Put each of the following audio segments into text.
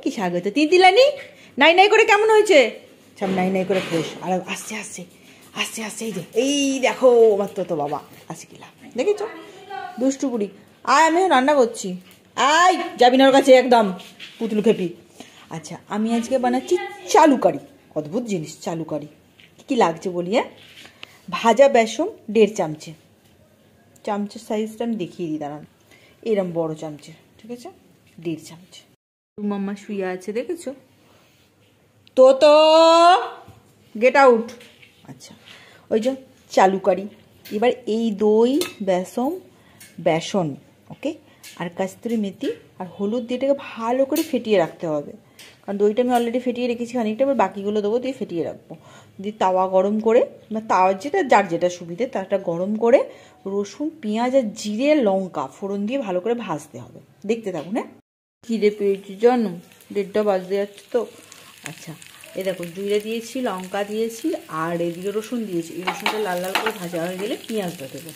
কি শাক হয়েছে তিতিলানি নাই নাই করে কেমন হয়েছে সব নাই নাই করে ফ্রেশ আর আস্তে আস্তে আস্তে আস্তে এই দেখো আমার তো বাবা আসি কিলা দেখেছো দুষ্টু বুড়ি আয় আমি রান্না করছি আয় যাবি না ওর কাছে একদম পুতুল খেপি আচ্ছা আমি আজকে বানাচ্ছি চালু কারি অদ্ভুত জিনিস চালু কারি কী লাগছে বলি হ্যাঁ ভাজা বেসন 1.5 চামচে চামচের সাইজটা আমি দেখিয়ে দিই দাঁড়ান এরম বড় চামচে ঠিক আছে 1.5 চামচ মাম্মা শুয়ে আছে দেখেছো তো গেট আউট আচ্ছা ওই যে চালু কারি এবার এই দই বেসন ওকে আর কাস্তুরি মেথি আর হলুদ দিয়ে এটাকে ভালো করে ফেটিয়ে রাখতে হবে কারণ দইটা আমি অলরেডি ফেটিয়ে রেখেছি খানিকটা এবার বাকিগুলো দেবো দিয়ে ফেটিয়ে রাখবো দিয়ে তাওয়া গরম করে বা তাওয়ার যার যেটা সুবিধে তাটা গরম করে রসুন পেঁয়াজ আর জিরে লঙ্কা ফোড়ন দিয়ে ভালো করে ভাজতে হবে দেখতে থাকুন হ্যাঁ খিদে পেয়েছি জানো 1:30 বাজতে যাচ্ছে তো আচ্ছা এই দেখো জিরে দিয়েছি লঙ্কা দিয়েছি আর এদিকে রসুন দিয়েছি এই রসুনটা লাল লাল করে ভাজা হয়ে গেলে পেঁয়াজটা দেবো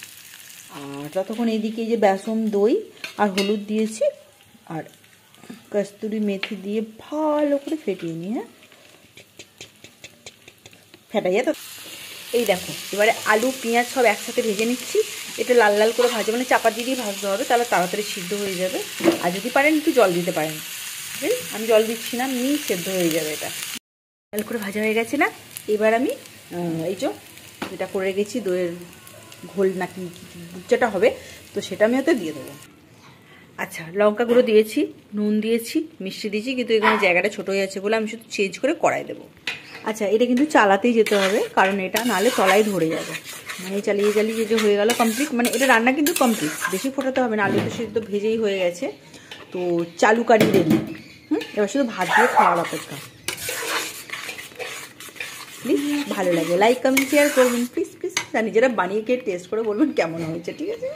আর ততক্ষণ এইদিকে এই যে বেসন দই আর হলুদ দিয়েছি আর কস্তুরি মেথি দিয়ে ভালো করে ফেটিয়ে নিই হ্যাঁ ফেটাই তো এই দেখো এবারে আলু পেঁয়াজ সব একসাথে ভেজে নিচ্ছি এটা লাল লাল করে ভাজা মানে চাপা দিয়ে ভাজতে হবে তাহলে তাড়াতাড়ি সিদ্ধ হয়ে যাবে আর যদি পারেন একটু জল দিতে পারেন আমি জল দিচ্ছি না এমনি সেদ্ধ হয়ে যাবে এটা লাল করে ভাজা হয়ে গেছে না এবার আমি এই যেটা করে রেখেছি দইয়ের ঘোল নাকি যেটা হবে তো সেটা আমি হয়তো দিয়ে দেবো আচ্ছা লঙ্কা গুঁড়ো দিয়েছি নুন দিয়েছি মিষ্টি দিয়েছি কিন্তু এখানে জায়গাটা ছোটো হয়ে আছে বলে আমি শুধু চেঞ্জ করে কড়াই দেবো আচ্ছা এটা কিন্তু চালাতেই যেতে হবে কারণ এটা নাহলে তলায় ধরে যাবে মানে চালিয়ে যে হয়ে গেল কমপ্লিট মানে এটা রান্না কিন্তু কমপ্লিট বেশি ফোটাতে হবে না আলু তো সিদ্ধ ভেজেই হয়ে গেছে তো চালু কারি রেডি এবার শুধু ভাত দিয়ে খাওয়ার অপেক্ষা প্লিজ ভালো লাগে লাইক কমেন্ট শেয়ার করবেন প্লিজ প্লিজ নিজেরা বানিয়ে খেয়ে টেস্ট করে বলবেন কেমন হয়েছে ঠিক আছে।